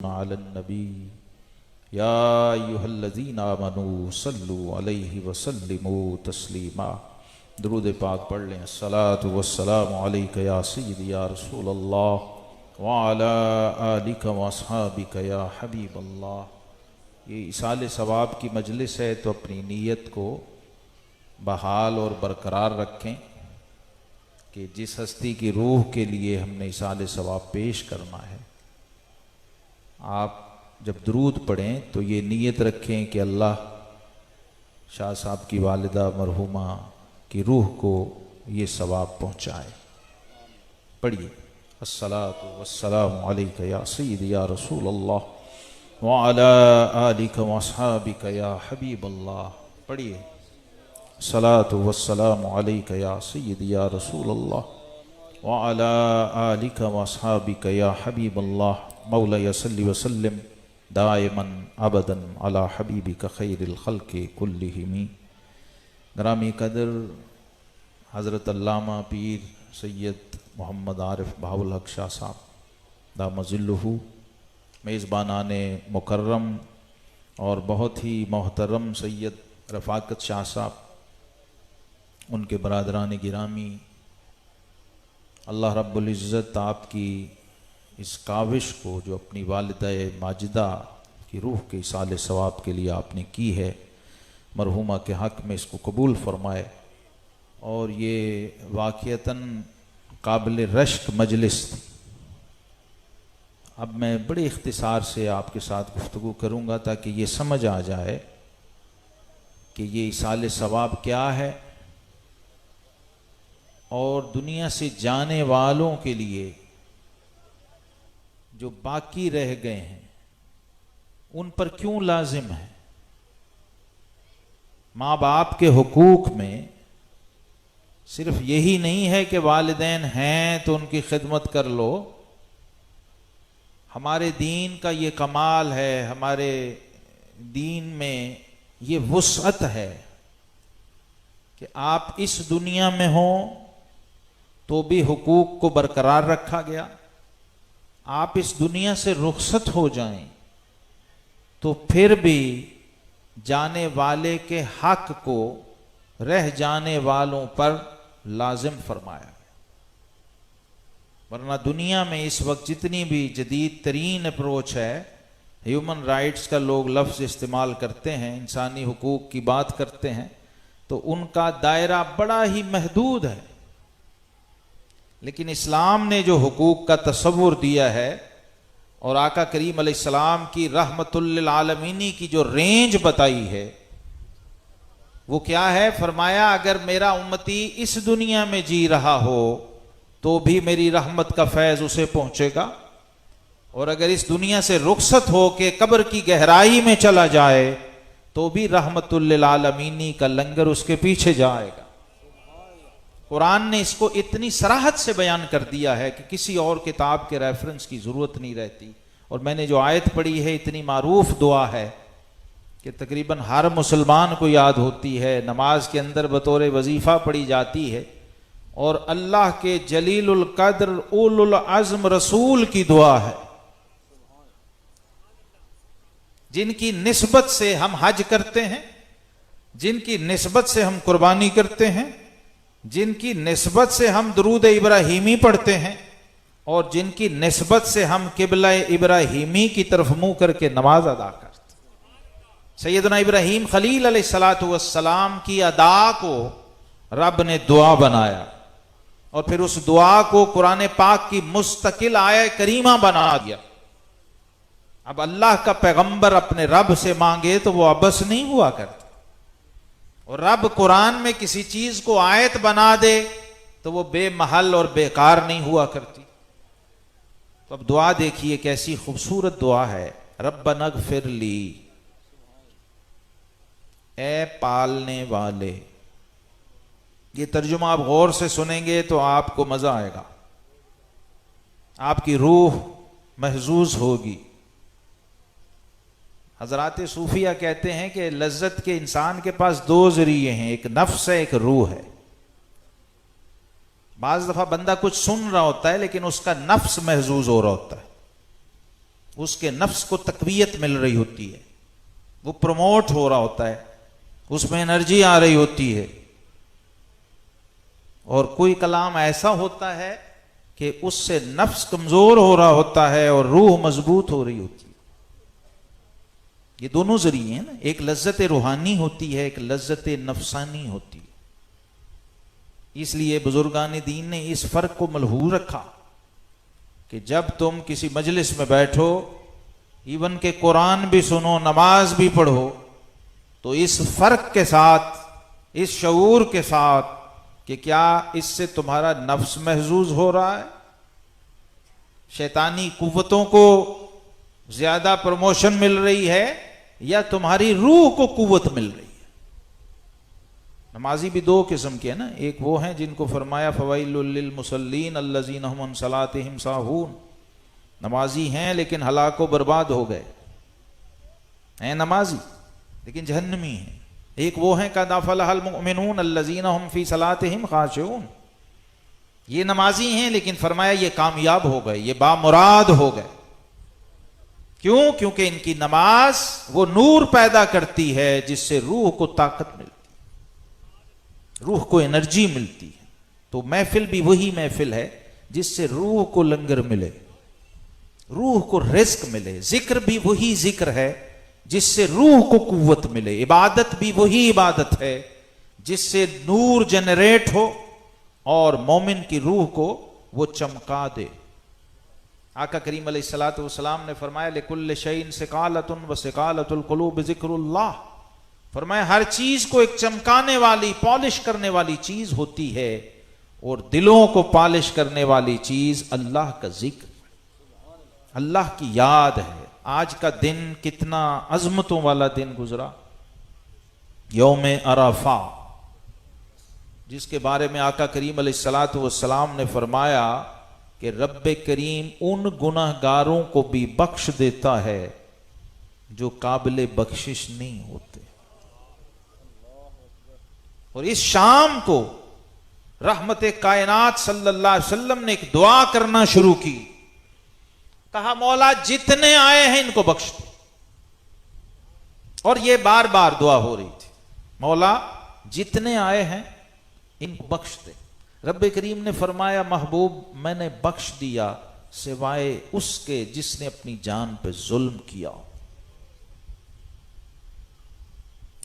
علی النبی یا ایھا الذین آمنوا صلوا علیہ وسلموا تسلیما۔ درود پاک پڑھ لیں۔ الصلاۃ والسلام علیک یا سیدی یا رسول اللہ وعلی آلک واصحابک یا حبیب اللہ۔ یہ ایصال ثواب کی مجلس ہے تو اپنی نیت کو بحال اور برقرار رکھیں کہ جس ہستی کی روح کے لیے ہم نے ایصال ثواب پیش کرنا ہے، آپ جب درود پڑھیں تو یہ نیت رکھیں کہ اللہ شاہ صاحب کی والدہ مرحومہ کی روح کو یہ ثواب پہنچائے۔ پڑھیے۔ الصلاۃ والسلام علیک یا سیدی یا رسول اللہ وعلی آلک واصحابک یا حبیب اللہ۔ پڑھیے۔ الصلاۃ والسلام علیک یا سیدی یا رسول اللہ وعلی آلک واصحابک یا حبیب اللہ۔ مولا صلی وسلم دائما ابدا علی حبیبک خیر الخلق کلہم۔ گرامی قدر حضرت علامہ پیر سید محمد عارف بہاؤالحق شاہ صاحب دام ظلہ، میزبانان مکرم اور بہت ہی محترم سید رفاقت شاہ صاحب، ان کے برادران گرامی، اللہ رب العزت آپ کی اس کاوش کو جو اپنی والدہ ماجدہ کی روح کے ایصال ثواب کے لیے آپ نے کی ہے، مرحومہ کے حق میں اس کو قبول فرمائے، اور یہ واقعتاً قابل رشک مجلس تھی۔ اب میں بڑے اختصار سے آپ کے ساتھ گفتگو کروں گا تاکہ یہ سمجھ آ جائے کہ یہ ایصال ثواب کیا ہے، اور دنیا سے جانے والوں کے لیے جو باقی رہ گئے ہیں ان پر کیوں لازم ہے۔ ماں باپ کے حقوق میں صرف یہی نہیں ہے کہ والدین ہیں تو ان کی خدمت کر لو۔ ہمارے دین کا یہ کمال ہے، ہمارے دین میں یہ وسعت ہے کہ آپ اس دنیا میں ہوں تو بھی حقوق کو برقرار رکھا گیا، آپ اس دنیا سے رخصت ہو جائیں تو پھر بھی جانے والے کے حق کو رہ جانے والوں پر لازم فرمایا گیا۔ ورنہ دنیا میں اس وقت جتنی بھی جدید ترین اپروچ ہے، ہیومن رائٹس کا لوگ لفظ استعمال کرتے ہیں، انسانی حقوق کی بات کرتے ہیں، تو ان کا دائرہ بڑا ہی محدود ہے، لیکن اسلام نے جو حقوق کا تصور دیا ہے اور آقا کریم علیہ السلام کی رحمت للعالمین کی جو رینج بتائی ہے وہ کیا ہے؟ فرمایا اگر میرا امتی اس دنیا میں جی رہا ہو تو بھی میری رحمت کا فیض اسے پہنچے گا، اور اگر اس دنیا سے رخصت ہو کے قبر کی گہرائی میں چلا جائے تو بھی رحمت للعالمین کا لنگر اس کے پیچھے جائے گا۔ قرآن نے اس کو اتنی صراحت سے بیان کر دیا ہے کہ کسی اور کتاب کے ریفرنس کی ضرورت نہیں رہتی۔ اور میں نے جو آیت پڑھی ہے اتنی معروف دعا ہے کہ تقریباً ہر مسلمان کو یاد ہوتی ہے، نماز کے اندر بطور وظیفہ پڑھی جاتی ہے، اور اللہ کے جلیل القدر اول العزم رسول کی دعا ہے، جن کی نسبت سے ہم حج کرتے ہیں، جن کی نسبت سے ہم قربانی کرتے ہیں، جن کی نسبت سے ہم درود ابراہیمی پڑھتے ہیں، اور جن کی نسبت سے ہم قبلہ ابراہیمی کی طرف منہ کر کے نماز ادا کرتے ہیں۔ سیدنا ابراہیم خلیل علیہ السلام کی ادا کو رب نے دعا بنایا، اور پھر اس دعا کو قرآن پاک کی مستقل آیہ کریمہ بنا دیا۔ اب اللہ کا پیغمبر اپنے رب سے مانگے تو وہ عبث نہیں ہوا کرتا، اور رب قرآن میں کسی چیز کو آیت بنا دے تو وہ بے محل اور بیکار نہیں ہوا کرتی۔ تو اب دعا دیکھیے کیسی خوبصورت دعا ہے۔ ربنا اغفر لی، اے پالنے والے۔ یہ ترجمہ آپ غور سے سنیں گے تو آپ کو مزہ آئے گا، آپ کی روح محظوظ ہوگی۔ حضرات صوفیہ کہتے ہیں کہ لذت کے انسان کے پاس دو ذریعے ہیں، ایک نفس ہے، ایک روح ہے۔ بعض دفعہ بندہ کچھ سن رہا ہوتا ہے لیکن اس کا نفس محظوظ ہو رہا ہوتا ہے، اس کے نفس کو تقویت مل رہی ہوتی ہے، وہ پروموٹ ہو رہا ہوتا ہے، اس میں انرجی آ رہی ہوتی ہے، اور کوئی کلام ایسا ہوتا ہے کہ اس سے نفس کمزور ہو رہا ہوتا ہے اور روح مضبوط ہو رہی ہوتی ہے۔ یہ دونوں ذریعے ہیں نا، ایک لذت روحانی ہوتی ہے، ایک لذت نفسانی ہوتی ہے۔ اس لیے بزرگان دین نے اس فرق کو ملحوظ رکھا کہ جب تم کسی مجلس میں بیٹھو، ایون کہ قرآن بھی سنو، نماز بھی پڑھو، تو اس فرق کے ساتھ، اس شعور کے ساتھ کہ کیا اس سے تمہارا نفس محظوظ ہو رہا ہے، شیطانی قوتوں کو زیادہ پروموشن مل رہی ہے، یا تمہاری روح کو قوت مل رہی ہے۔ نمازی بھی دو قسم کے ہیں نا، ایک وہ ہیں جن کو فرمایا فویل للمصلین الذین هم عن صلاتهم ساہون، نمازی ہیں لیکن ہلاک و برباد ہو گئے، ہیں نمازی لیکن جہنمی ہیں۔ ایک وہ ہیں قد افلح المؤمنون الذین هم فی صلاتهم خاشعون، یہ نمازی ہیں لیکن فرمایا یہ کامیاب ہو گئے، یہ بامراد ہو گئے۔ کیوں؟ کیونکہ ان کی نماز وہ نور پیدا کرتی ہے جس سے روح کو طاقت ملتی ہے، روح کو انرجی ملتی ہے۔ تو محفل بھی وہی محفل ہے جس سے روح کو لنگر ملے، روح کو رزق ملے۔ ذکر بھی وہی ذکر ہے جس سے روح کو قوت ملے۔ عبادت بھی وہی عبادت ہے جس سے نور جنریٹ ہو اور مومن کی روح کو وہ چمکا دے۔ آقا کریم علیہ الصلوۃ والسلام نے فرمایا لِكُلِّ شَيْءٍ سِقَالَةٌ وَسِقَالَةُ الْقُلُوبِ ذِكْرُ اللَّهِ، فرمایا ہر چیز کو ایک چمکانے والی، پالش کرنے والی چیز ہوتی ہے، اور دلوں کو پالش کرنے والی چیز اللہ کا ذکر، اللہ کی یاد ہے۔ آج کا دن کتنا عظمتوں والا دن گزرا، یوم عرفہ، جس کے بارے میں آقا کریم علیہ الصلوۃ والسلام نے فرمایا کہ رب کریم ان گناہ گاروں کو بھی بخش دیتا ہے جو قابل بخشش نہیں ہوتے۔ اور اس شام کو رحمت کائنات صلی اللہ علیہ وسلم نے ایک دعا کرنا شروع کی، کہا مولا جتنے آئے ہیں ان کو بخش دے، اور یہ بار بار دعا ہو رہی تھی، مولا جتنے آئے ہیں ان کو بخش دے۔ رب کریم نے فرمایا محبوب میں نے بخش دیا سوائے اس کے جس نے اپنی جان پہ ظلم کیا،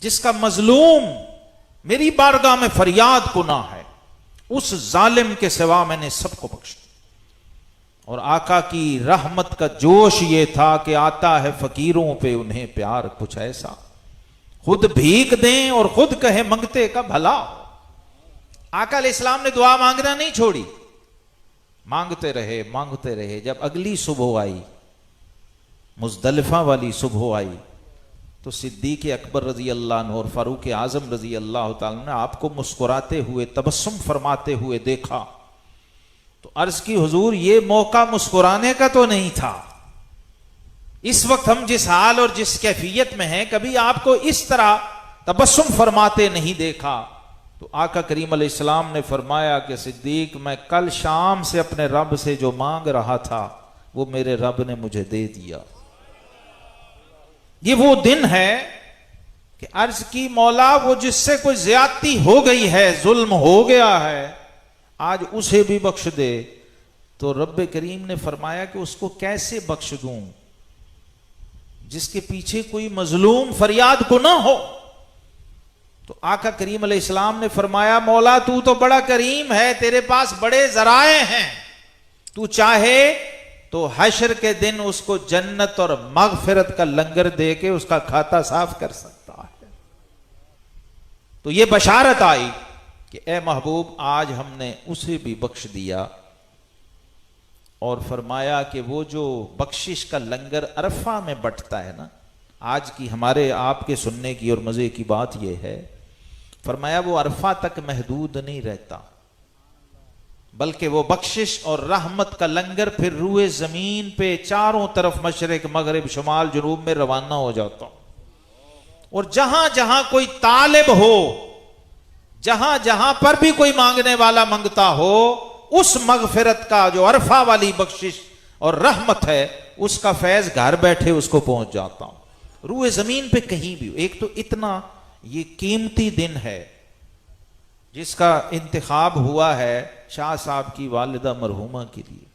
جس کا مظلوم میری بارگاہ میں فریاد گناہ ہے، اس ظالم کے سوا میں نے سب کو بخش دیا۔ اور آقا کی رحمت کا جوش یہ تھا کہ آتا ہے فقیروں پہ انہیں پیار کچھ ایسا، خود بھیک دیں اور خود کہے منگتے کا بھلا ہو۔ آقا علیہ السلام نے دعا مانگنا نہیں چھوڑی، مانگتے رہے۔ جب اگلی صبح آئی، مزدلفہ والی صبح آئی، تو صدیق اکبر رضی اللہ عنہ اور فاروق اعظم رضی اللہ تعالیٰ نے آپ کو مسکراتے ہوئے، تبسم فرماتے ہوئے دیکھا، تو عرض کی حضور یہ موقع مسکرانے کا تو نہیں تھا، اس وقت ہم جس حال اور جس کیفیت میں ہیں کبھی آپ کو اس طرح تبسم فرماتے نہیں دیکھا۔ تو آقا کریم علیہ السلام نے فرمایا کہ صدیق میں کل شام سے اپنے رب سے جو مانگ رہا تھا وہ میرے رب نے مجھے دے دیا۔ یہ وہ دن ہے کہ عرض کی مولا وہ جس سے کوئی زیادتی ہو گئی ہے، ظلم ہو گیا ہے، آج اسے بھی بخش دے۔ تو رب کریم نے فرمایا کہ اس کو کیسے بخش دوں جس کے پیچھے کوئی مظلوم فریاد کو نہ ہو۔ تو آقا کریم علیہ السلام نے فرمایا مولا تو بڑا کریم ہے، تیرے پاس بڑے ذرائع ہیں، تو چاہے تو حشر کے دن اس کو جنت اور مغفرت کا لنگر دے کے اس کا کھاتا صاف کر سکتا ہے۔ تو یہ بشارت آئی کہ اے محبوب آج ہم نے اسے بھی بخش دیا، اور فرمایا کہ وہ جو بخشش کا لنگر عرفہ میں بٹتا ہے نا، آج کی ہمارے آپ کے سننے کی اور مزے کی بات یہ ہے، فرمایا وہ عرفہ تک محدود نہیں رہتا، بلکہ وہ بخشش اور رحمت کا لنگر پھر روئے زمین پہ چاروں طرف مشرق مغرب شمال جنوب میں روانہ ہو جاتا، اور جہاں جہاں کوئی طالب ہو، جہاں جہاں پر بھی کوئی مانگنے والا منگتا ہو، اس مغفرت کا جو عرفہ والی بخشش اور رحمت ہے، اس کا فیض گھر بیٹھے اس کو پہنچ جاتا ہوں، روئے زمین پہ کہیں بھی ہو۔ ایک تو اتنا یہ قیمتی دن ہے جس کا انتخاب ہوا ہے شاہ صاحب کی والدہ مرحومہ کے لیے،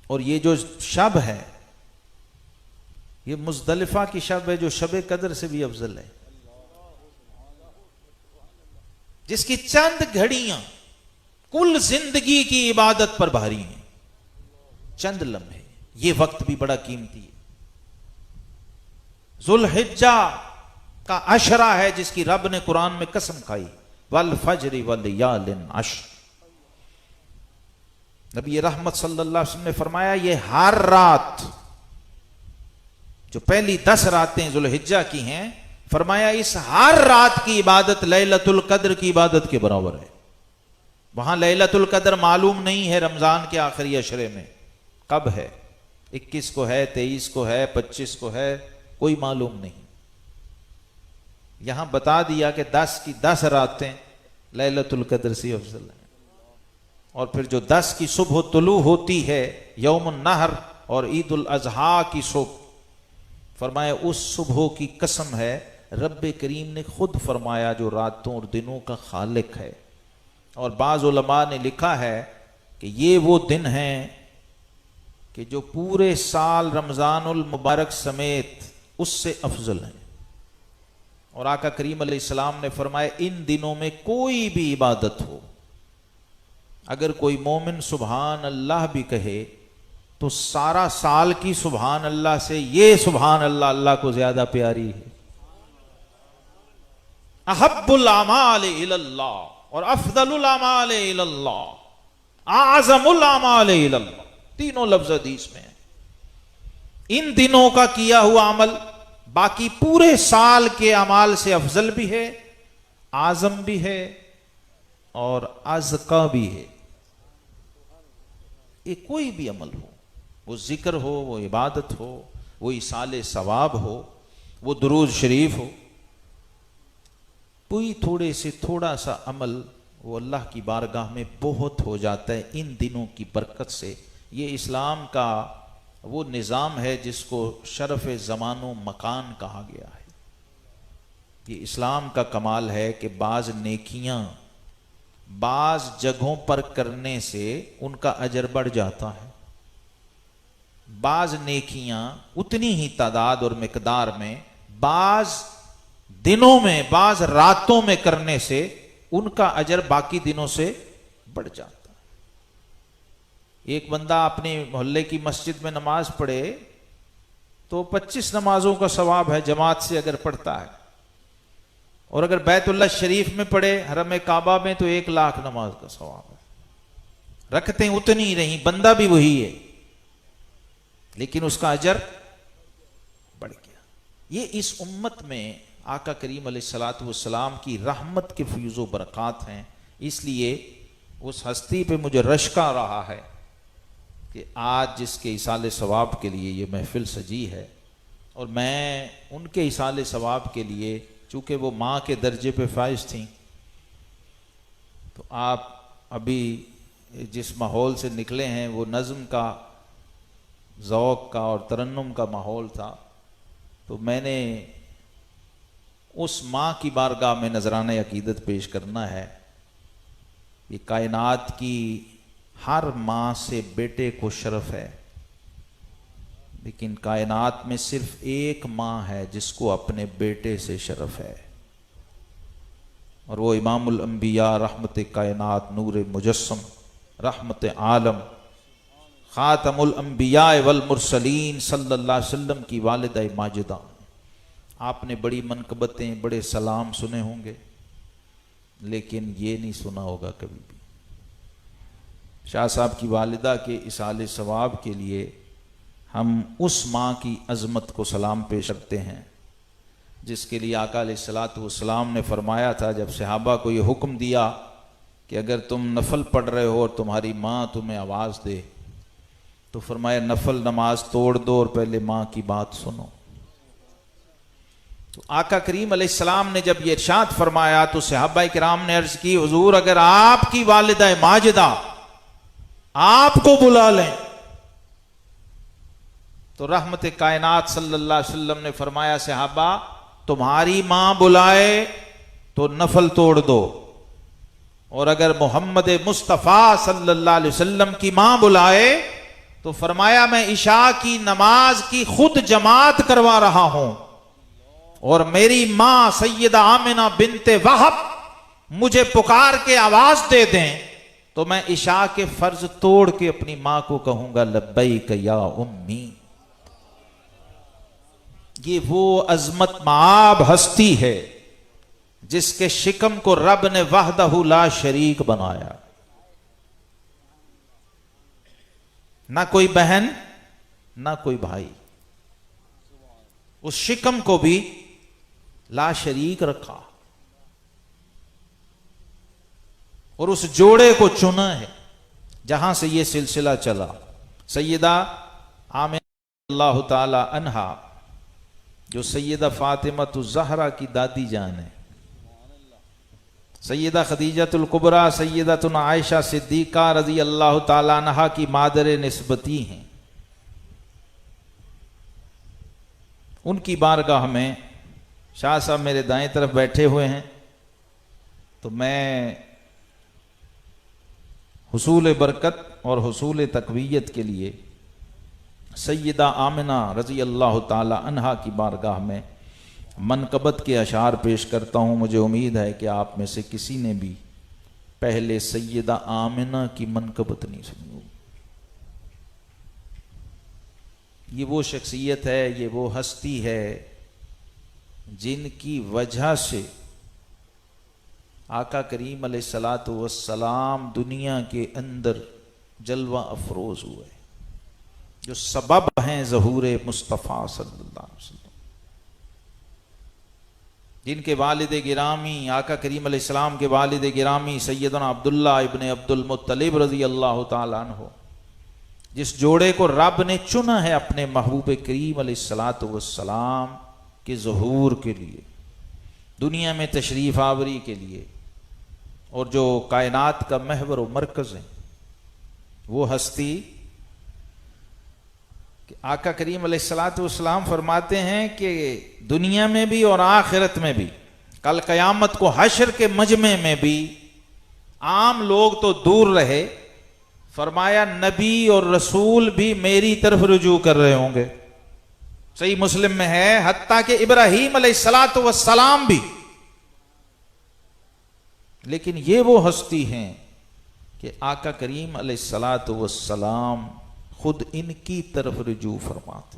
اور یہ جو شب ہے یہ مزدلفہ کی شب ہے جو شب قدر سے بھی افضل ہے، جس کی چند گھڑیاں کل زندگی کی عبادت پر بھاری ہیں، چند لمحے، یہ وقت بھی بڑا قیمتی ہے۔ ذوالحجہ کا عشرہ ہے جس کی رب نے قرآن میں قسم کھائی، والفجر ولیال عشر۔ نبی رحمت صلی اللہ علیہ وسلم نے فرمایا یہ ہر رات، جو پہلی 10 راتیں ذوالحجہ کی ہیں، فرمایا اس ہر رات کی عبادت لیلۃ القدر کی عبادت کے برابر ہے۔ وہاں لیلۃ القدر معلوم نہیں ہے رمضان کے آخری عشرے میں کب ہے، 21 کو ہے، 23 کو ہے، 25 کو ہے، کوئی معلوم نہیں۔ یہاں بتا دیا کہ 10 کی 10 راتیں لیلۃ القدر سے افضل ہیں، اور پھر جو 10 کی صبح طلوع ہوتی ہے یوم النحر اور عید الاضحیٰ کی صبح، فرمایا اس صبح کی قسم ہے، رب کریم نے خود فرمایا جو راتوں اور دنوں کا خالق ہے۔ اور بعض علماء نے لکھا ہے کہ یہ وہ دن ہیں کہ جو پورے سال رمضان المبارک سمیت اس سے افضل ہیں، اور آقا کریم علیہ السلام نے فرمایا ان دنوں میں کوئی بھی عبادت ہو، اگر کوئی مومن سبحان اللہ بھی کہے تو سارا سال کی سبحان اللہ سے یہ سبحان اللہ اللہ کو زیادہ پیاری ہے۔ احب الاعمال الی اللہ، اور افضل الاعمال الی اللہ، اعظم الاعمال الی اللہ، تینوں لفظ حدیث میں ہیں۔ ان دنوں کا کیا ہوا عمل باقی پورے سال کے اعمال سے افضل بھی ہے، اعظم بھی ہے، اور ازکا بھی ہے۔ یہ کوئی بھی عمل ہو، وہ ذکر ہو، وہ عبادت ہو، وہ ایصال ثواب ہو، وہ درود شریف ہو، کوئی تھوڑے سے تھوڑا سا عمل وہ اللہ کی بارگاہ میں بہت ہو جاتا ہے ان دنوں کی برکت سے۔ یہ اسلام کا وہ نظام ہے جس کو شرف زمان و مکان کہا گیا ہے۔ یہ اسلام کا کمال ہے کہ بعض نیکیاں بعض جگہوں پر کرنے سے ان کا اجر بڑھ جاتا ہے، بعض نیکیاں اتنی ہی تعداد اور مقدار میں بعض دنوں میں بعض راتوں میں کرنے سے ان کا اجر باقی دنوں سے بڑھ جاتا ہے۔ ایک بندہ اپنے محلے کی مسجد میں نماز پڑھے تو 25 نمازوں کا ثواب ہے جماعت سے اگر پڑھتا ہے، اور اگر بیت اللہ شریف میں پڑھے حرم کعبہ میں تو 1,00,000 نماز کا ثواب ہے۔ رکھتے اتنی ہی رہیں، بندہ بھی وہی ہے، لیکن اس کا اجر بڑھ گیا۔ یہ اس امت میں آقا کریم علیہ الصلوۃ والسلام کی رحمت کے فیض و برکات ہیں، اس لیے اس ہستی پہ مجھے رشک آ رہا ہے کہ آج جس کے ایصال ثواب کے لیے یہ محفل سجی ہے، اور میں ان کے ایصال ثواب کے لیے، چونکہ وہ ماں کے درجے پہ فائز تھیں، تو آپ ابھی جس ماحول سے نکلے ہیں وہ نظم کا، ذوق کا اور ترنم کا ماحول تھا، تو میں نے اس ماں کی بارگاہ میں نذرانہ عقیدت پیش کرنا ہے۔ یہ کائنات کی ہر ماں سے بیٹے کو شرف ہے، لیکن کائنات میں صرف ایک ماں ہے جس کو اپنے بیٹے سے شرف ہے، اور وہ امام الانبیاء، رحمت کائنات، نور مجسم، رحمت عالم، خاتم الانبیاء والمرسلین صلی اللہ علیہ وسلم کی والدہ ماجدہ۔ آپ نے بڑی منقبتیں، بڑے سلام سنے ہوں گے، لیکن یہ نہیں سنا ہوگا کبھی بھی شاہ صاحب کی والدہ کے ایصال ثواب کے لیے ہم اس ماں کی عظمت کو سلام پیش کرتے ہیں جس کے لیے آقا علیہ الصلوۃ والسلام نے فرمایا تھا، جب صحابہ کو یہ حکم دیا کہ اگر تم نفل پڑھ رہے ہو اور تمہاری ماں تمہیں آواز دے تو فرمایا نفل نماز توڑ دو اور پہلے ماں کی بات سنو۔ تو آقا کریم علیہ السلام نے جب یہ ارشاد فرمایا تو صحابہ کرام نے عرض کی، حضور اگر آپ کی والدہ ماجدہ آپ کو بلا لیں. تو رحمت کائنات صلی اللہ علیہ وسلم نے فرمایا صحابہ تمہاری ماں بلائے تو نفل توڑ دو، اور اگر محمد مصطفیٰ صلی اللہ علیہ وسلم کی ماں بلائے تو فرمایا میں عشاء کی نماز کی خود جماعت کروا رہا ہوں، اور میری ماں سیدہ آمنہ بنت وہب مجھے پکار کے آواز دے دیں تو میں عشاء کے فرض توڑ کے اپنی ماں کو کہوں گا لبیک یا امی. یہ وہ عظمت مآب ہستی ہے جس کے شکم کو رب نے وحدہ لا شریک بنایا. نہ کوئی بہن نہ کوئی بھائی، اس شکم کو بھی لا شریک رکھا اور اس جوڑے کو چنا ہے. جہاں سے یہ سلسلہ چلا سیدہ آمنہ اللہ تعالی عنہا جو سیدہ فاطمہ الزہرا کی دادی جان ہے، سیدہ خدیجہ الکبریٰ سیدتنا عائشہ صدیقہ رضی اللہ تعالی عنہا کی مادر نسبتی ہیں. ان کی بارگاہ میں شاہ صاحب میرے دائیں طرف بیٹھے ہوئے ہیں، تو میں حصول برکت اور حصول تقویت کے لیے سیدہ آمنہ رضی اللہ تعالی عنہا کی بارگاہ میں منقبت کے اشعار پیش کرتا ہوں. مجھے امید ہے کہ آپ میں سے کسی نے بھی پہلے سیدہ آمنہ کی منقبت نہیں سنی. یہ وہ شخصیت ہے، یہ وہ ہستی ہے جن کی وجہ سے آقا کریم علیہ الصلوۃ والسلام دنیا کے اندر جلوہ افروز ہوئے، جو سبب ہیں ظہور مصطفیٰ صلی اللہ علیہ وسلم، جن کے والد گرامی آقا کریم علیہ السلام کے والد گرامی سیدنا عبداللہ ابن عبد المطلب رضی اللہ تعالیٰ عنہ، جس جوڑے کو رب نے چنا ہے اپنے محبوب کریم علیہ الصلوۃ والسلام کے ظہور کے لیے، دنیا میں تشریف آوری کے لیے، اور جو کائنات کا محور و مرکز ہے. وہ ہستی کہ آقا کریم علیہ الصلوۃ والسلام فرماتے ہیں کہ دنیا میں بھی اور آخرت میں بھی، کل قیامت کو حشر کے مجمع میں بھی عام لوگ تو دور رہے، فرمایا نبی اور رسول بھی میری طرف رجوع کر رہے ہوں گے. صحیح مسلم میں ہے حتیٰ کہ ابراہیم علیہ الصلوۃ والسلام بھی. لیکن یہ وہ ہستی ہیں کہ آقا کریم علیہ الصلوۃ والسلام خود ان کی طرف رجوع فرماتے،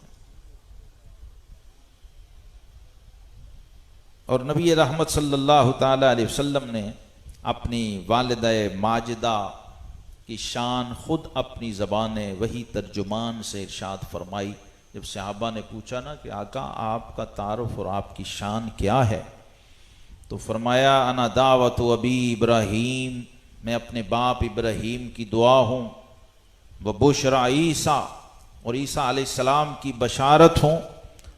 اور نبی رحمت صلی اللہ تعالی علیہ وسلم نے اپنی والدہ ماجدہ کی شان خود اپنی زبان وحی ترجمان سے ارشاد فرمائی. جب صحابہ نے پوچھا نا کہ آقا آپ کا تعارف اور آپ کی شان کیا ہے، تو فرمایا انا دعوت ابی ابراہیم، میں اپنے باپ ابراہیم کی دعا ہوں، وبشرا عیسیٰ، اور عیسیٰ علیہ السلام کی بشارت ہوں،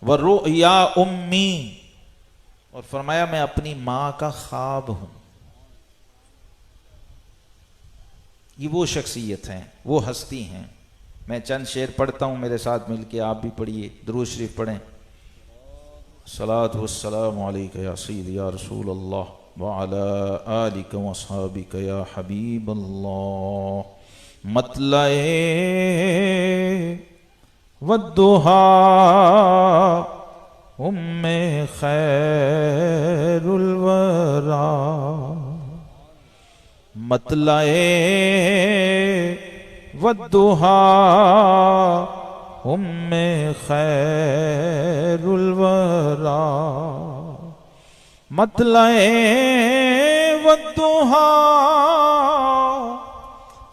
ورؤیا امی، اور فرمایا میں اپنی ماں کا خواب ہوں. یہ وہ شخصیت ہیں، وہ ہستی ہیں. میں چند شعر پڑھتا ہوں، میرے ساتھ مل کے آپ بھی پڑھیے، درود شریف پڑھیں. صلاۃ والسلام علیک یا سیدی یا رسول اللہ وعلی آلک واصحابک یا حبیب اللہ. مطلع والضحیٰ ام خیر الورا، مطلع والضحیٰ ام خیر الورا، مطلع والضحیٰ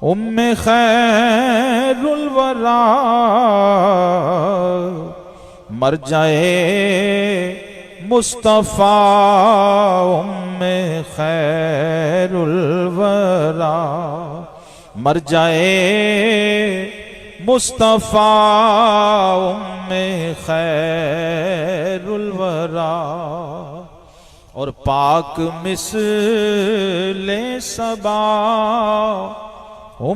ام خیر الورا، مرجع مصطفیٰ ام خیر الورا، مرجع مصطفیٰ ام خیر الورا، اور پاک مثل صبا خیر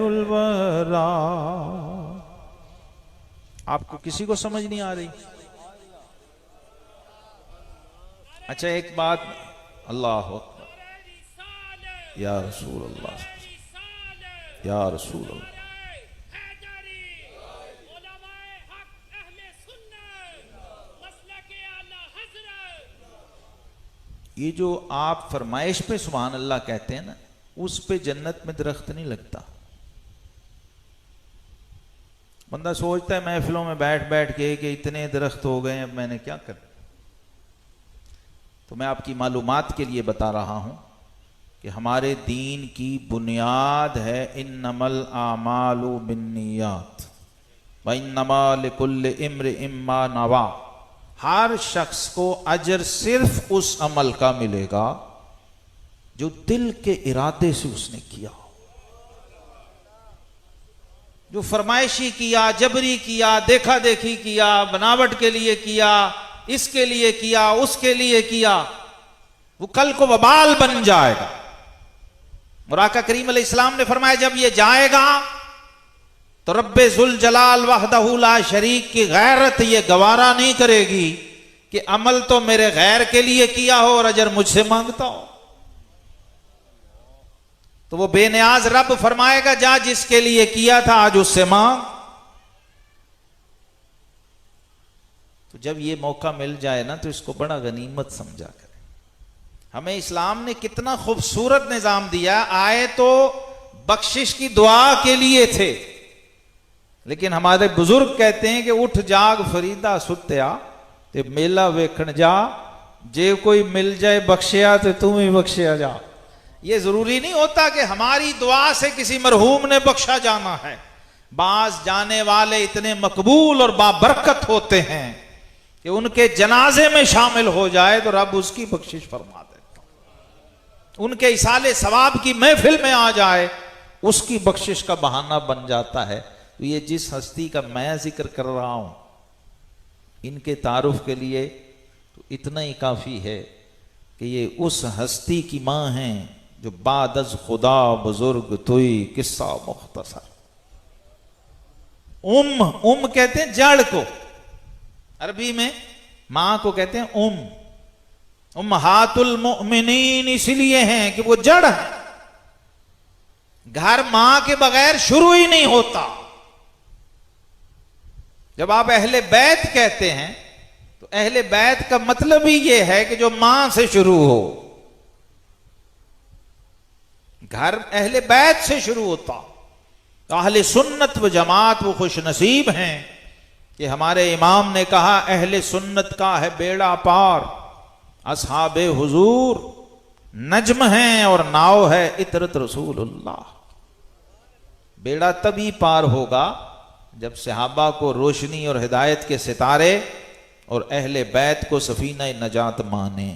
الورا. آپ کو کسی کو سمجھ نہیں آ رہی؟ اچھا ایک بات، اللہ اکبر، یا رسول اللہ، یا رسول اللہ. یہ جو آپ فرمائش پہ سبحان اللہ کہتے ہیں نا، اس پہ جنت میں درخت نہیں لگتا. بندہ سوچتا ہے محفلوں میں بیٹھ بیٹھ کے کہ اتنے درخت ہو گئے اب میں نے کیا کرنا. تو میں آپ کی معلومات کے لیے بتا رہا ہوں کہ ہمارے دین کی بنیاد ہے انما الاعمال بالنیات وانما لکل امرئ ما نوی. ہر شخص کو اجر صرف اس عمل کا ملے گا جو دل کے ارادے سے اس نے کیا ہو. جو فرمائشی کیا، جبری کیا، دیکھا دیکھی کیا، بناوٹ کے لیے کیا، اس کے لیے کیا، اس کے لیے کیا، وہ کل کو وبال بن جائے گا. اور آقا کریم علیہ السلام نے فرمایا جب یہ جائے گا تو رب ذوالجلال وحدہ لا شریک کی غیرت یہ گوارا نہیں کرے گی کہ عمل تو میرے غیر کے لیے کیا ہو اور اجر مجھ سے مانگتا ہو. تو وہ بے نیاز رب فرمائے گا جا جس کے لیے کیا تھا آج اس سے مانگ. تو جب یہ موقع مل جائے نا تو اس کو بڑا غنیمت سمجھا کرے. ہمیں اسلام نے کتنا خوبصورت نظام دیا. آئے تو بخشش کی دعا کے لیے تھے، لیکن ہمارے بزرگ کہتے ہیں کہ اٹھ جاگ فریدا ستیا تے میلہ ویکھن جا، جے کوئی مل جائے بخشیا تو تم ہی بخشیا جا. یہ ضروری نہیں ہوتا کہ ہماری دعا سے کسی مرحوم نے بخشا جانا ہے. بعض جانے والے اتنے مقبول اور بابرکت ہوتے ہیں کہ ان کے جنازے میں شامل ہو جائے تو رب اس کی بخشش فرما دیتا. ان کے ایصال ثواب کی محفل میں آ جائے اس کی بخشش کا بہانہ بن جاتا ہے. تو یہ جس ہستی کا میں ذکر کر رہا ہوں ان کے تعارف کے لیے تو اتنا ہی کافی ہے کہ یہ اس ہستی کی ماں ہیں جو بعد از خدا بزرگ توئی قصہ مختصر. کہتے ہیں جڑ کو، عربی میں ماں کو کہتے ہیں امہات المؤمنین اس لیے ہیں کہ وہ جڑ ہے. گھر ماں کے بغیر شروع ہی نہیں ہوتا. جب آپ اہل بیت کہتے ہیں تو اہل بیت کا مطلب ہی یہ ہے کہ جو ماں سے شروع ہو. گھر اہل بیت سے شروع ہوتا. اہل سنت و جماعت وہ خوش نصیب ہیں کہ ہمارے امام نے کہا اہل سنت کا ہے بیڑا پار، اصحاب حضور نجم ہیں اور ناؤ ہے عطرت رسول اللہ. بیڑا تبھی پار ہوگا جب صحابہ کو روشنی اور ہدایت کے ستارے اور اہل بیت کو سفینہ نجات مانے،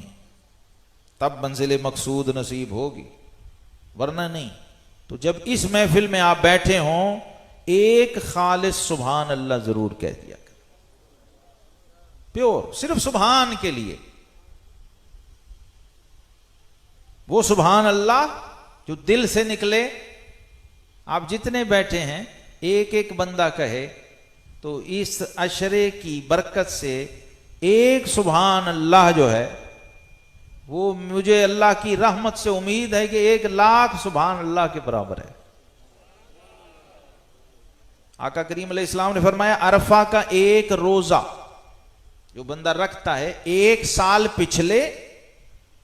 تب منزل مقصود نصیب ہوگی، ورنہ نہیں. تو جب اس محفل میں آپ بیٹھے ہوں ایک خالص سبحان اللہ ضرور کہہ دیا کریں، پیور، صرف سبحان کے لیے. وہ سبحان اللہ جو دل سے نکلے. آپ جتنے بیٹھے ہیں ایک ایک بندہ کہے تو اس عشرے کی برکت سے ایک سبحان اللہ جو ہے وہ مجھے اللہ کی رحمت سے امید ہے کہ 1,00,000 سبحان اللہ کے برابر ہے. آقا کریم علیہ السلام نے فرمایا عرفہ کا ایک روزہ جو بندہ رکھتا ہے 1 سال پچھلے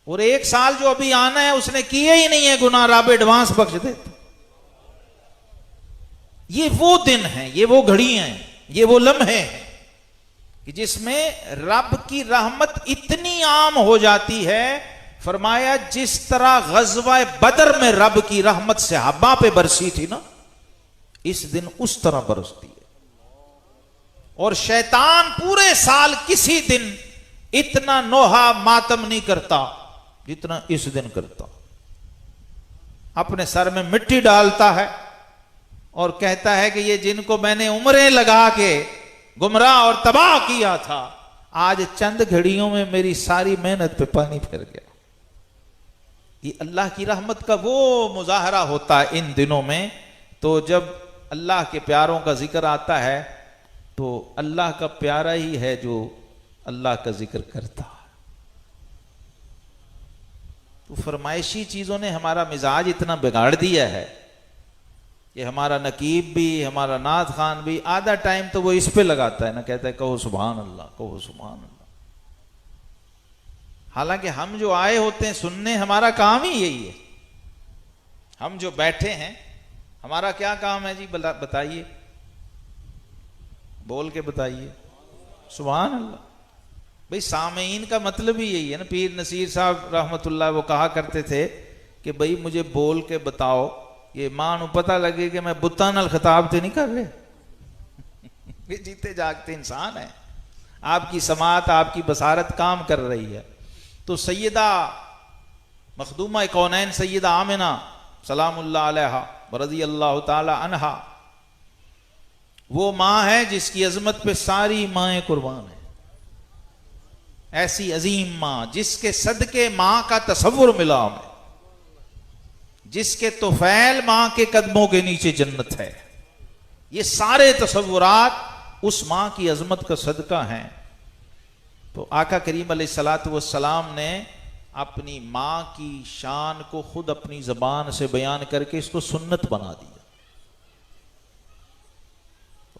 اور 1 سال جو ابھی آنا ہے اس نے کیے ہی نہیں ہے گناہ، رب ایڈوانس بخش دیتا. یہ وہ دن ہیں، یہ وہ گھڑی ہیں، یہ وہ لمحے ہیں کہ جس میں رب کی رحمت اتنی عام ہو جاتی ہے. فرمایا جس طرح غزوہ بدر میں رب کی رحمت صحابہ پہ برسی تھی نا، اس دن اس طرح برستی ہے. اور شیطان پورے سال کسی دن اتنا نوحہ ماتم نہیں کرتا جتنا اس دن کرتا. اپنے سر میں مٹی ڈالتا ہے اور کہتا ہے کہ یہ جن کو میں نے عمریں لگا کے گمراہ اور تباہ کیا تھا آج چند گھڑیوں میں میری ساری محنت پہ پانی پھر گیا. یہ اللہ کی رحمت کا وہ مظاہرہ ہوتا ہے ان دنوں میں. تو جب اللہ کے پیاروں کا ذکر آتا ہے تو اللہ کا پیارا ہی ہے جو اللہ کا ذکر کرتا ہے. تو فرمائشی چیزوں نے ہمارا مزاج اتنا بگاڑ دیا ہے کہ ہمارا نقیب بھی, ہمارا نعت خان بھی آدھا ٹائم تو وہ اس پہ لگاتا ہے نا, کہتا ہے کہو سبحان اللہ, کہو سبحان اللہ. حالانکہ ہم جو آئے ہوتے ہیں سننے, ہمارا کام ہی یہی ہے. ہم جو بیٹھے ہیں ہمارا کیا کام ہے جی؟ بتائیے, بول کے بتائیے سبحان اللہ. بھئی سامعین کا مطلب ہی یہی ہے نا. پیر نصیر صاحب رحمت اللہ وہ کہا کرتے تھے کہ بھئی مجھے بول کے بتاؤ, یہ ماں نو پتہ لگے کہ میں بتاں نال خطاب تے نہیں کر رہے. یہ جیتے جاگتے انسان ہیں, آپ کی سماعت, آپ کی بصارت کام کر رہی ہے. تو سیدہ مخدومہ کونین سیدہ آمنہ سلام اللہ علیہا رضی اللہ تعالی عنہا, وہ ماں ہے جس کی عظمت پہ ساری مائیں قربان ہیں. ایسی عظیم ماں جس کے صدقے ماں کا تصور ملا ہمیں, جس کے طفیل ماں کے قدموں کے نیچے جنت ہے. یہ سارے تصورات اس ماں کی عظمت کا صدقہ ہیں. تو آقا کریم علیہ الصلوۃ والسلام نے اپنی ماں کی شان کو خود اپنی زبان سے بیان کر کے اس کو سنت بنا دیا.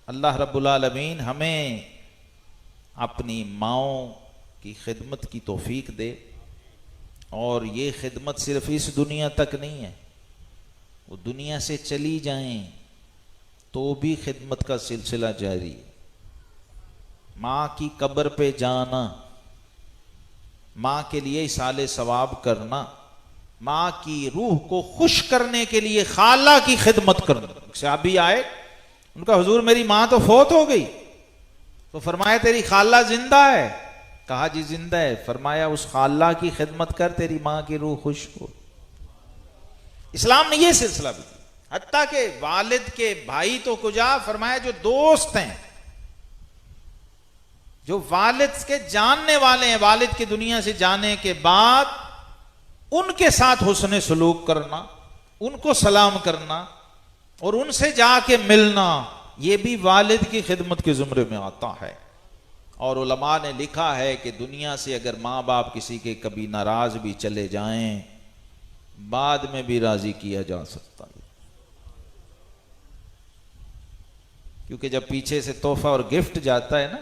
اللہ رب العالمین ہمیں اپنی ماؤں کی خدمت کی توفیق دے, اور یہ خدمت صرف اس دنیا تک نہیں ہے, وہ دنیا سے چلی جائیں تو بھی خدمت کا سلسلہ جاری ہے. ماں کی قبر پہ جانا, ماں کے لیے ایصال ثواب کرنا, ماں کی روح کو خوش کرنے کے لیے خالہ کی خدمت کرنا. صحابی آئے, ان کا حضور میری ماں تو فوت ہو گئی. تو فرمایا تیری خالہ زندہ ہے؟ کہا جی زندہ ہے. فرمایا اس خالہ کی خدمت کر, تیری ماں کی روح خوش ہو. اسلام نے یہ سلسلہ بھی دیا. حتیٰ کہ والد کے بھائی تو کجا, فرمایا جو دوست ہیں, جو والد کے جاننے والے ہیں, والد کی دنیا سے جانے کے بعد ان کے ساتھ حسن سلوک کرنا, ان کو سلام کرنا اور ان سے جا کے ملنا, یہ بھی والد کی خدمت کے زمرے میں آتا ہے. اور علماء نے لکھا ہے کہ دنیا سے اگر ماں باپ کسی کے کبھی ناراض بھی چلے جائیں, بعد میں بھی راضی کیا جا سکتا ہے. کیونکہ جب پیچھے سے تحفہ اور گفٹ جاتا ہے نا,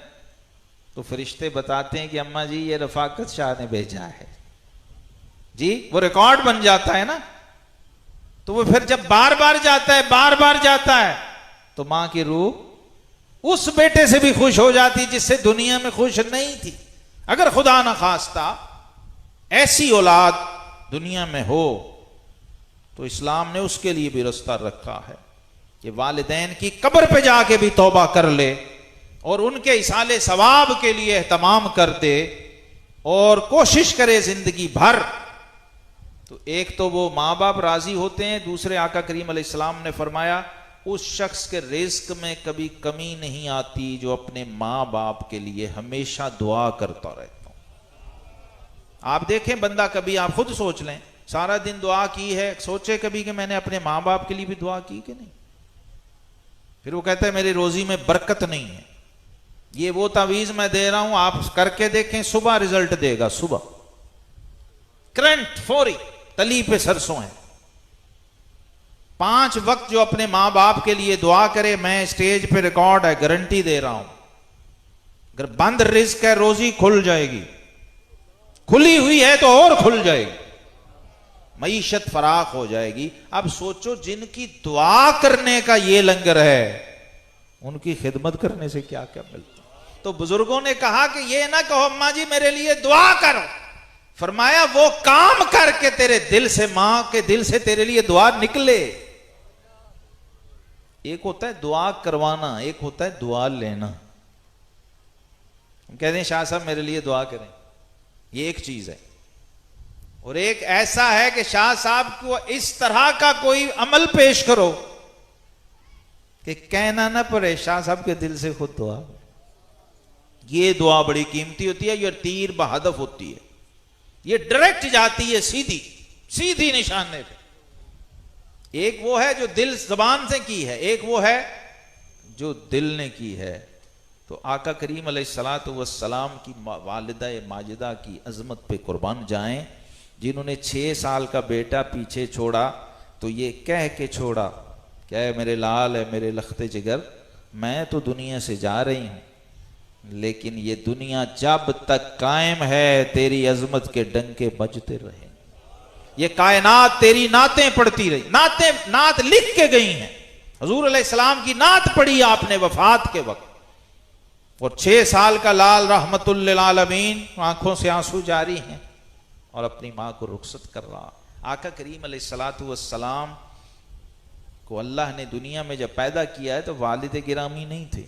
تو فرشتے بتاتے ہیں کہ اماں جی یہ رفاقت شاہ نے بھیجا ہے جی, وہ ریکارڈ بن جاتا ہے نا. تو وہ پھر جب بار بار جاتا ہے, بار بار جاتا ہے, تو ماں کی روح اس بیٹے سے بھی خوش ہو جاتی جس سے دنیا میں خوش نہیں تھی. اگر خدا نہ خواستہ ایسی اولاد دنیا میں ہو تو اسلام نے اس کے لیے بھی رستہ رکھا ہے کہ والدین کی قبر پہ جا کے بھی توبہ کر لے اور ان کے ایصال ثواب کے لیے اہتمام کر دے اور کوشش کرے زندگی بھر. تو ایک تو وہ ماں باپ راضی ہوتے ہیں, دوسرے آقا کریم علیہ السلام نے فرمایا اس شخص کے رزق میں کبھی کمی نہیں آتی جو اپنے ماں باپ کے لیے ہمیشہ دعا کرتا رہتا ہوں. آپ دیکھیں بندہ, کبھی آپ خود سوچ لیں, سارا دن دعا کی ہے, سوچے کبھی کہ میں نے اپنے ماں باپ کے لیے بھی دعا کی کہ نہیں. پھر وہ کہتا ہے میری روزی میں برکت نہیں ہے. یہ وہ تعویذ میں دے رہا ہوں, آپ کر کے دیکھیں, صبح رزلٹ دے گا, صبح کرنٹ فوری, تلی پہ سرسوں ہے. 5 وقت جو اپنے ماں باپ کے لیے دعا کرے, میں اسٹیج پہ ریکارڈ ہے, گارنٹی دے رہا ہوں, اگر بند رزق ہے روزی کھل جائے گی, کھلی ہوئی ہے تو اور کھل جائے گی, معیشت فراخ ہو جائے گی. اب سوچو جن کی دعا کرنے کا یہ لنگر ہے, ان کی خدمت کرنے سے کیا کیا ملتا. تو بزرگوں نے کہا کہ یہ نہ کہو اماں جی میرے لیے دعا کرو, فرمایا وہ کام کر کے تیرے دل سے, ماں کے دل سے تیرے لیے دعا نکلے. ایک ہوتا ہے دعا کروانا, ایک ہوتا ہے دعا لینا. ہم کہتے ہیں شاہ صاحب میرے لیے دعا کریں, یہ ایک چیز ہے. اور ایک ایسا ہے کہ شاہ صاحب کو اس طرح کا کوئی عمل پیش کرو کہ کہنا نہ پڑے شاہ صاحب کے دل سے خود دعا. یہ دعا بڑی قیمتی ہوتی ہے, یہ تیر بہدف ہوتی ہے, یہ ڈائریکٹ جاتی ہے, سیدھی سیدھی نشانے پہ. ایک وہ ہے جو دل زبان سے کی ہے، ایک وہ ہے جو دل نے کی ہے. تو آقا کریم علیہ الصلوۃ والسلام کی والدہ ماجدہ کی عظمت پہ قربان جائیں، جنہوں نے 6 سال کا بیٹا پیچھے چھوڑا تو یہ کہہ کے چھوڑا کہ اے میرے لال، ہے میرے لخت جگر، میں تو دنیا سے جا رہی ہوں، لیکن یہ دنیا جب تک قائم ہے تیری عظمت کے ڈنکے بجتے رہیں. یہ کائنات تیری نعتیں پڑھتی رہی. نعت لکھ کے گئی ہیں. حضور علیہ السلام کی نعت پڑھی آپ نے وفات کے وقت، اور 6 سال کا لال رحمت للعالمین آنکھوں سے آنسو جاری ہیں اور اپنی ماں کو رخصت کر رہا. آقا کریم علیہ الصلوۃ والسلام کو اللہ نے دنیا میں جب پیدا کیا ہے تو والد گرامی نہیں تھے،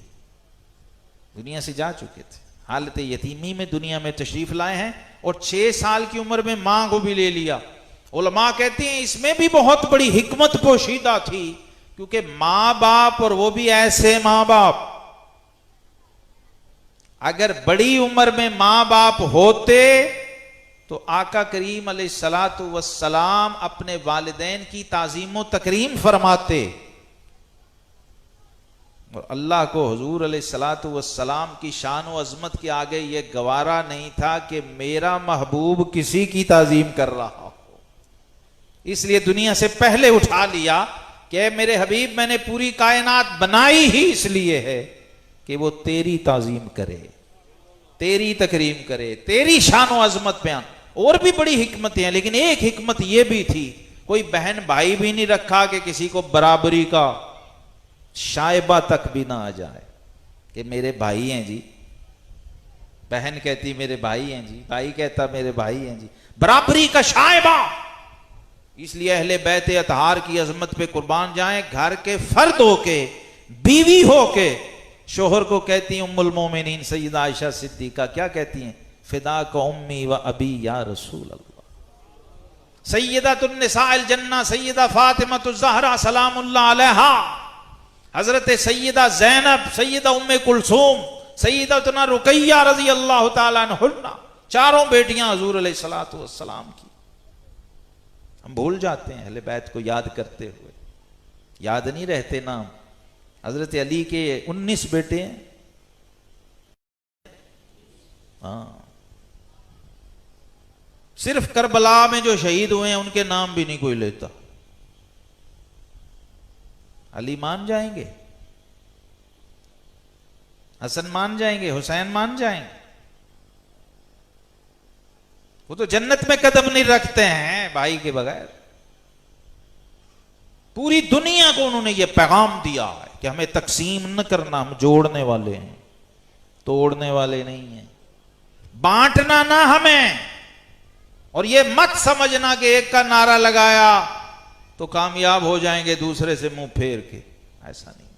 دنیا سے جا چکے تھے، حالت یتیمی میں دنیا میں تشریف لائے ہیں، اور 6 سال کی عمر میں ماں کو بھی لے لیا. علماء کہتے ہیں اس میں بھی بہت بڑی حکمت پوشیدہ تھی، کیونکہ ماں باپ، اور وہ بھی ایسے ماں باپ، اگر بڑی عمر میں ماں باپ ہوتے تو آقا کریم علیہ الصلوۃ والسلام اپنے والدین کی تعظیم و تکریم فرماتے. اور اللہ کو حضور علیہ الصلوۃ والسلام کی شان و عظمت کے آگے یہ گوارا نہیں تھا کہ میرا محبوب کسی کی تعظیم کر رہا ہو، اس لیے دنیا سے پہلے اٹھا لیا کہ میرے حبیب میں نے پوری کائنات بنائی ہی اس لیے ہے کہ وہ تیری تعظیم کرے، تیری تکریم کرے، تیری شان و عظمت بیان. اور بھی بڑی حکمتیں ہیں، لیکن ایک حکمت یہ بھی تھی، کوئی بہن بھائی بھی نہیں رکھا کہ کسی کو برابری کا شائبہ تک بھی نہ آ جائے کہ میرے بھائی ہیں جی، بہن کہتی میرے بھائی ہیں جی، بھائی کہتا میرے بھائی ہیں جی، برابری کا شائبہ. اس لیے اہل بیت اطہار کی عظمت پہ قربان جائیں، گھر کے فرد ہو کے، بیوی ہو کے، شوہر کو کہتی ہیں ام المومنین سیدہ عائشہ صدیقہ، کیا کہتی ہیں؟ فداک امی و ابی یا رسول اللہ. سیدۃ النساء الجنہ سیدہ فاطمہ الزہرا سلام اللہ علیہا، حضرت سیدہ زینب، سیدہ ام کلثوم، سیدتنا رقیہ رضی اللہ تعالیٰ عنہ، چاروں بیٹیاں حضور علیہ الصلوۃ والسلام کی. ہم بھول جاتے ہیں اہل بیت کو یاد کرتے ہوئے، یاد نہیں رہتے نام. حضرت علی کے 19 بیٹے ہیں. ہاں، صرف کربلا میں جو شہید ہوئے ہیں ان کے نام بھی نہیں کوئی لیتا. علی مان جائیں گے، حسن مان جائیں گے، حسین مان جائیں گے، وہ تو جنت میں قدم نہیں رکھتے ہیں بھائی کے بغیر. پوری دنیا کو انہوں نے یہ پیغام دیا ہے کہ ہمیں تقسیم نہ کرنا، ہم جوڑنے والے ہیں، توڑنے والے نہیں ہیں. بانٹنا نہ ہمیں، اور یہ مت سمجھنا کہ ایک کا نعرہ لگایا تو کامیاب ہو جائیں گے دوسرے سے منہ پھیر کے، ایسا نہیں.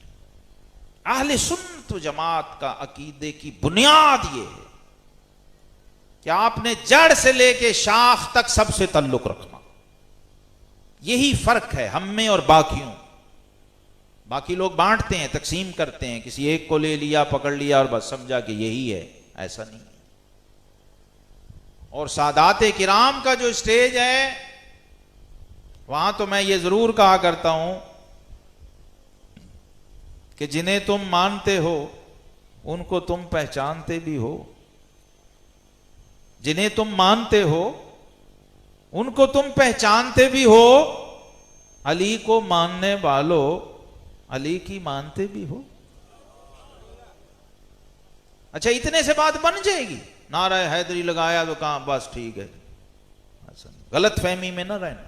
اہل سنت و جماعت کا عقیدے کی بنیاد یہ ہے کہ آپ نے جڑ سے لے کے شاخ تک سب سے تعلق رکھنا. یہی فرق ہے ہم میں اور باقیوں. باقی لوگ بانٹتے ہیں، تقسیم کرتے ہیں، کسی ایک کو لے لیا، پکڑ لیا اور بس سمجھا کہ یہی ہے، ایسا نہیں ہے. اور سادات کرام کا جو اسٹیج ہے وہاں تو میں یہ ضرور کہا کرتا ہوں کہ جنہیں تم مانتے ہو ان کو تم پہچانتے بھی ہو، جنہیں تم مانتے ہو ان کو تم پہچانتے بھی ہو، علی کو ماننے والوں علی کی مانتے بھی ہو. اچھا اتنے سے بات بن جائے گی؟ نعرہ حیدری لگایا تو کہاں بس ٹھیک ہے، غلط فہمی میں نہ رہنا.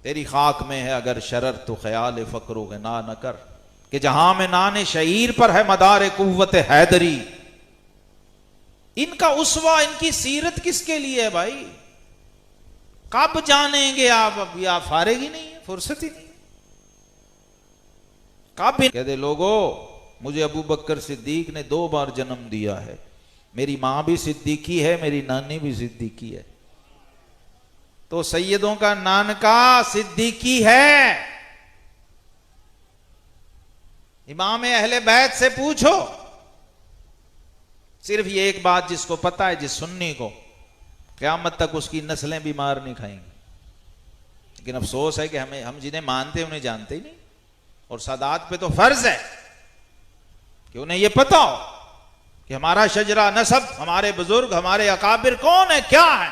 تیری خاک میں ہے اگر شرر تو خیال فقر و غنا نہ کر، کہ جہاں میں نان شعیر پر ہے مدار قوت حیدری. ان کا اسوہ، ان کی سیرت کس کے لیے ہے بھائی؟ کب جانیں گے آپ؟ اب آپ فارغ ہی نہیں ہے، فرصت ہی نہیں ہے. کب کہتے لوگوں مجھے ابو بکر صدیق نے 2 بار جنم دیا ہے، میری ماں بھی صدیقی ہے، میری نانی بھی صدیقی ہے. تو سیدوں کا نانکا صدیقی ہے. امام اہل بیت سے پوچھو. صرف یہ ایک بات جس کو پتا ہے، جس سنی کو، قیامت تک اس کی نسلیں بھی مار نہیں کھائیں گی. لیکن افسوس ہے کہ ہم جنہیں مانتے انہیں جانتے ہی نہیں. اور سادات پہ تو فرض ہے کہ انہیں یہ پتا ہو کہ ہمارا شجرہ نسب، ہمارے بزرگ، ہمارے اکابر کون ہیں، کیا ہیں،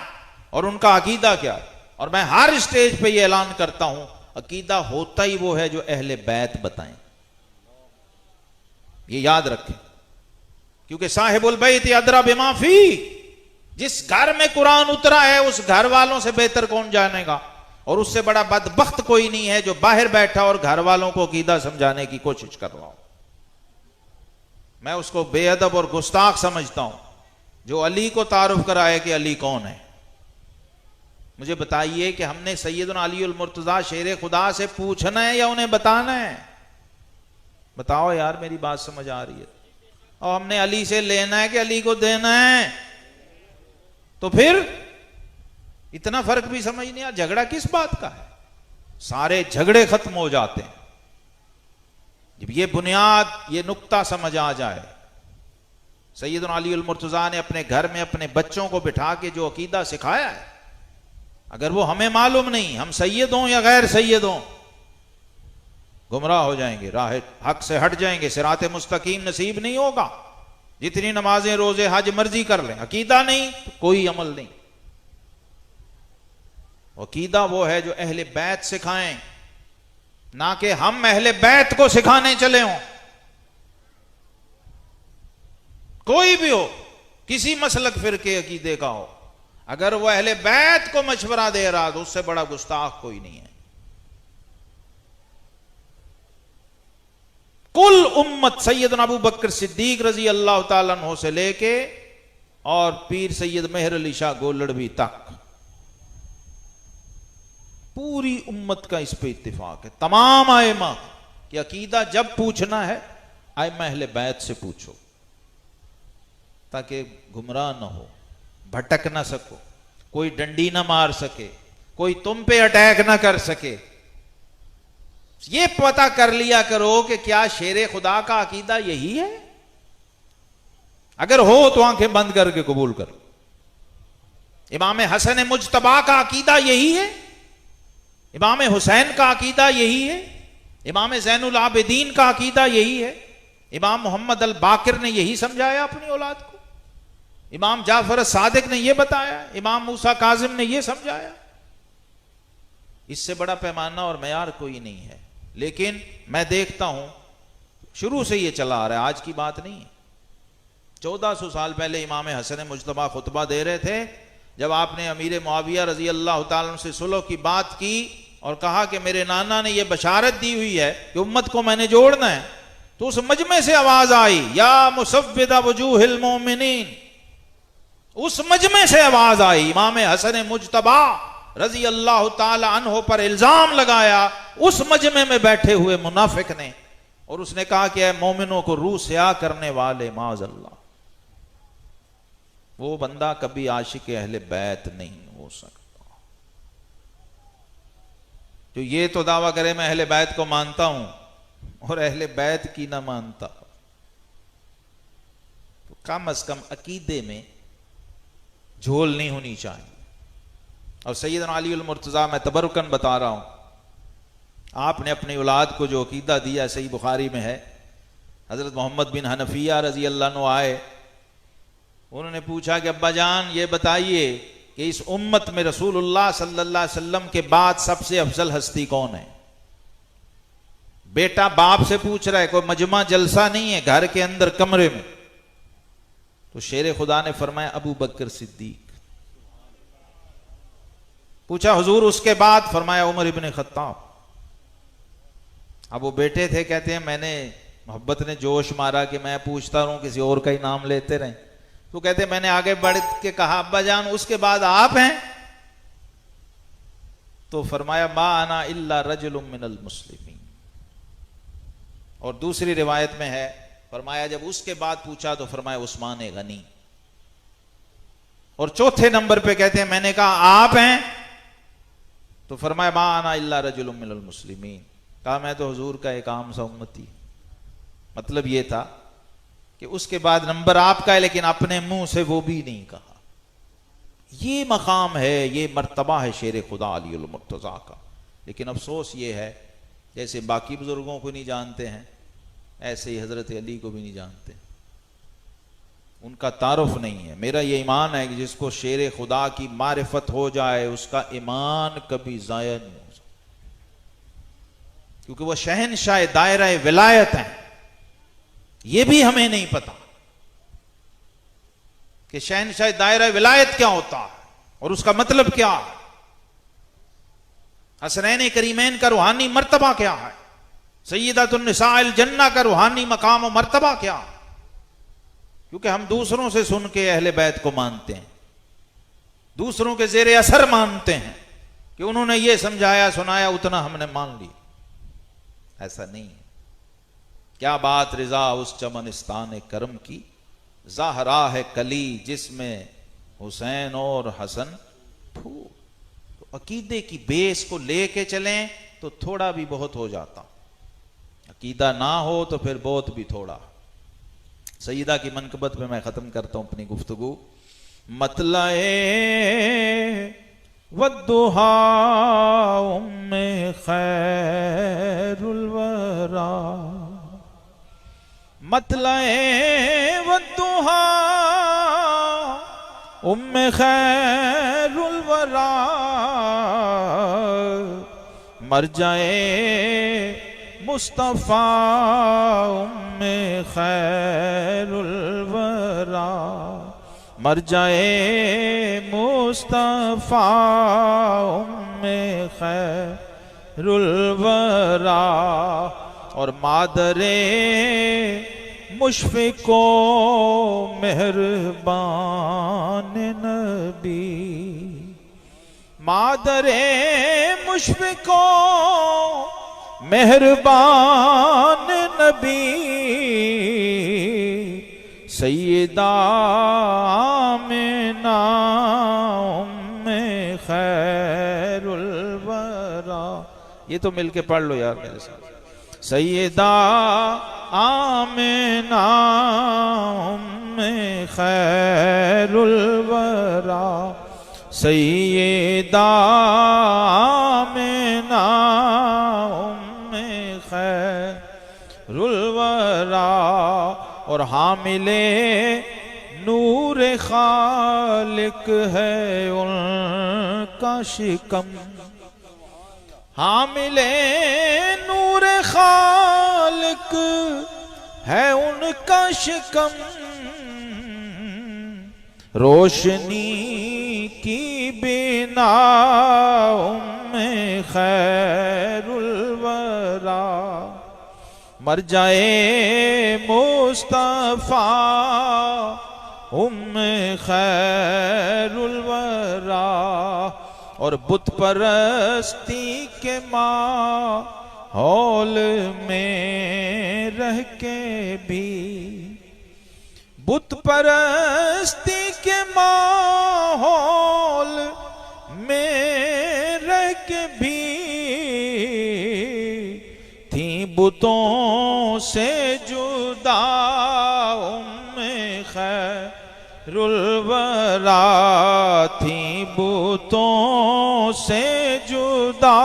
اور ان کا عقیدہ کیا ہے. اور میں ہر اسٹیج پہ یہ اعلان کرتا ہوں، عقیدہ ہوتا ہی وہ ہے جو اہل بیت بتائیں. یہ یاد رکھیں، کیونکہ صاحب البیت ادری بما فی، جس گھر میں قرآن اترا ہے اس گھر والوں سے بہتر کون جانے گا. اور اس سے بڑا بدبخت کوئی نہیں ہے جو باہر بیٹھا اور گھر والوں کو عقیدہ سمجھانے کی کوشش کر رہا ہوں. میں اس کو بے ادب اور گستاخ سمجھتا ہوں جو علی کو تعارف کرائے کہ علی کون ہے. مجھے بتائیے کہ ہم نے سیدنا علی المرتضیٰ شیر خدا سے پوچھنا ہے یا انہیں بتانا ہے؟ بتاؤ یار، میری بات سمجھ آ رہی ہے؟ اور ہم نے علی سے لینا ہے کہ علی کو دینا ہے؟ تو پھر اتنا فرق بھی سمجھ نہیں آ. جھگڑا کس بات کا ہے؟ سارے جھگڑے ختم ہو جاتے ہیں جب یہ بنیاد، یہ نقطہ سمجھ آ جائے. سیدنا علی المرتضیٰ نے اپنے گھر میں اپنے بچوں کو بٹھا کے جو عقیدہ سکھایا ہے، اگر وہ ہمیں معلوم نہیں، ہم سید ہوں یا غیر سید ہوں، گمراہ ہو جائیں گے، راہ حق سے ہٹ جائیں گے، صراط مستقیم نصیب نہیں ہوگا. جتنی نمازیں، روزے، حج مرضی کر لیں، عقیدہ نہیں تو کوئی عمل نہیں. عقیدہ وہ ہے جو اہل بیت سکھائیں، نہ کہ ہم اہل بیت کو سکھانے چلے ہوں. کوئی بھی ہو، کسی مسلک فرقے عقیدے کا ہو، اگر وہ اہل بیت کو مشورہ دے رہا تو اس سے بڑا گستاخ کوئی نہیں ہے. کل امت سیدنا ابو بکر صدیق رضی اللہ تعالیٰ عنہ سے لے کے اور پیر سید مہر علی شاہ گولڑوی تک، پوری امت کا اس پہ اتفاق ہے، تمام ائمہ، کہ عقیدہ جب پوچھنا ہے ائمہ اہل بیت سے پوچھو تاکہ گمراہ نہ ہو، بھٹک نہ سکو، کوئی ڈنڈی نہ مار سکے، کوئی تم پہ اٹیک نہ کر سکے. یہ پتہ کر لیا کرو کہ کیا شیر خدا کا عقیدہ یہی ہے؟ اگر ہو تو آنکھیں بند کر کے قبول کرو. امام حسن مجتبیٰ کا عقیدہ یہی ہے؟ امام حسین کا عقیدہ یہی ہے؟ امام زین العابدین کا عقیدہ یہی ہے؟ امام محمد الباقر نے یہی سمجھایا اپنی اولاد کو؟ امام جعفر صادق نے یہ بتایا؟ امام موسیٰ کاظم نے یہ سمجھایا؟ اس سے بڑا پیمانہ اور معیار کوئی نہیں ہے. لیکن میں دیکھتا ہوں شروع سے یہ چلا آ رہا ہے، آج کی بات نہیں ہے. 1400 سال پہلے امام حسن مجتبیٰ خطبہ دے رہے تھے جب آپ نے امیر معاویہ رضی اللہ تعالیٰ عنہ سے صلح کی بات کی اور کہا کہ میرے نانا نے یہ بشارت دی ہوئی ہے کہ امت کو میں نے جوڑنا ہے، تو اس مجمع سے آواز آئی، یا مسود وجوہ المؤمنین. اس مجمع سے آواز آئی، امام حسن مجتبیٰ رضی اللہ تعالی عنہ پر الزام لگایا اس مجمع میں بیٹھے ہوئے منافق نے، اور اس نے کہا کہ اے مومنوں کو روح سیاہ کرنے والے، معاذ اللہ، وہ بندہ کبھی عاشق اہل بیت نہیں ہو سکتا. جو یہ تو دعویٰ کرے میں اہل بیت کو مانتا ہوں اور اہل بیت کی نہ مانتا، تو کم از کم عقیدے میں جھول نہیں ہونی چاہیے. اور سیدنا علی المرتضیٰ، میں تبرکن بتا رہا ہوں، آپ نے اپنی اولاد کو جو عقیدہ دیا، صحیح بخاری میں ہے، حضرت محمد بن حنفیہ رضی اللہ عنہ آئے، انہوں نے پوچھا کہ ابا جان یہ بتائیے کہ اس امت میں رسول اللہ صلی اللہ علیہ وسلم کے بعد سب سے افضل ہستی کون ہے؟ بیٹا باپ سے پوچھ رہا ہے، کوئی مجمع جلسہ نہیں ہے، گھر کے اندر کمرے میں. تو شیر خدا نے فرمایا ابو بکر صدیق. پوچھا حضور اس کے بعد؟ فرمایا عمر ابن خطاب. اب وہ بیٹے تھے، کہتے ہیں میں نے محبت نے جوش مارا کہ میں پوچھتا رہوں، کسی اور کا ہی نام لیتے رہیں. تو کہتے ہیں میں نے آگے بڑھ کے کہا ابا جان اس کے بعد آپ ہیں؟ تو فرمایا ما انا الا رجل من المسلمین. اور دوسری روایت میں ہے، فرمایا جب اس کے بعد پوچھا تو فرمایا عثمان غنی. اور چوتھے نمبر پہ کہتے ہیں میں نے کہا آپ ہیں؟ تو فرمایا ما انا الا رجل من المسلمین. کہا میں تو حضور کا ایک عام سا امتی. مطلب یہ تھا کہ اس کے بعد نمبر آپ کا ہے لیکن اپنے منہ سے وہ بھی نہیں کہا. یہ مقام ہے، یہ مرتبہ ہے شیر خدا علی المرتضیٰ کا۔ لیکن افسوس یہ ہے جیسے باقی بزرگوں کو نہیں جانتے ہیں ایسے ہی حضرت علی کو بھی نہیں جانتے، ان کا تعارف نہیں ہے۔ میرا یہ ایمان ہے کہ جس کو شیر خدا کی معرفت ہو جائے اس کا ایمان کبھی ضائع نہیں ہو سکتا، کیونکہ وہ شہنشاہ دائرہ ولایت ہیں۔ یہ بھی ہمیں نہیں پتا کہ شہنشاہ دائرہ ولایت کیا ہوتا ہے اور اس کا مطلب کیا ہے، حسنین کریمین کا روحانی مرتبہ کیا ہے، سیدۃ النساء الجنہ کا روحانی مقام و مرتبہ کیا ہے۔ کیونکہ ہم دوسروں سے سن کے اہل بیت کو مانتے ہیں، دوسروں کے زیر اثر مانتے ہیں کہ انہوں نے یہ سمجھایا سنایا اتنا ہم نے مان لی۔ ایسا نہیں ہے۔ کیا بات رضا اس چمنستان کرم کی، زہرا ہے کلی جس میں حسین اور حسن پھول۔ تو عقیدے کی بیس کو لے کے چلیں تو تھوڑا بھی بہت ہو جاتا، عقیدہ نہ ہو تو پھر بہت بھی تھوڑا۔ سیدہ کی منقبت میں ختم کرتا ہوں اپنی گفتگو۔ مطلع والضحا ام خیر الورا، مطلع والضحا ام خیر الورا، مرجع مصطفیٰ ام خیر الورا، مرجع مصطفیٰ ام خیر الورا، اور مادر مشفق و مہربان نبی، مادر مشفق و مہربان نبی، سیدہ آمنہ ام خیر الورا۔ یہ تو مل کے پڑھ لو یار میرے ساتھ۔ سیدہ آمنہ ام خیر الورا، سیدہ آمنہ ام خیر الورا، اور حامل نور خالق ہے ان کا شکم، حامل نور خالق ہے ان کا شکم، روشنی کی بنا ام خیر الورا، مرجع مصطفیٰ ام خیر الورا، اور بت پرستی کے ماحول میں رہ کے بھی، بت پرستی کے ماحول میں رہ کے بھی، تھیں بتوں سے جدا ام خیر الورا، تھیں بتوں سے جدا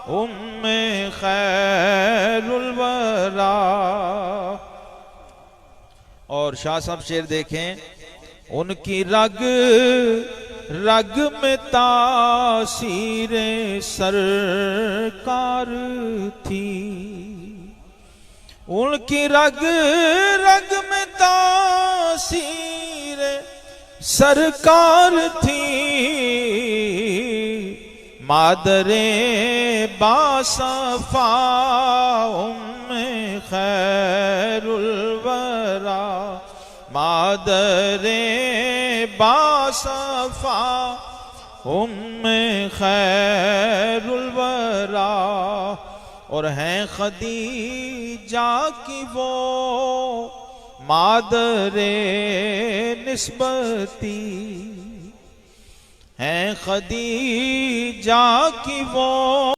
ام خیر الورا۔ اور شاہ صاحب شعر دیکھیں، ان کی رگ رگ میں تاثیر سرکار تھی، ان کی رگ رگ میں تاثیر سرکار تھی، مادر باصفا ام خیر الورا، مادر باصفا ام خیر الورا، اور ہیں خدیجہ کی وہ مادر نسبتی، ہیں خدیجہ کی وہ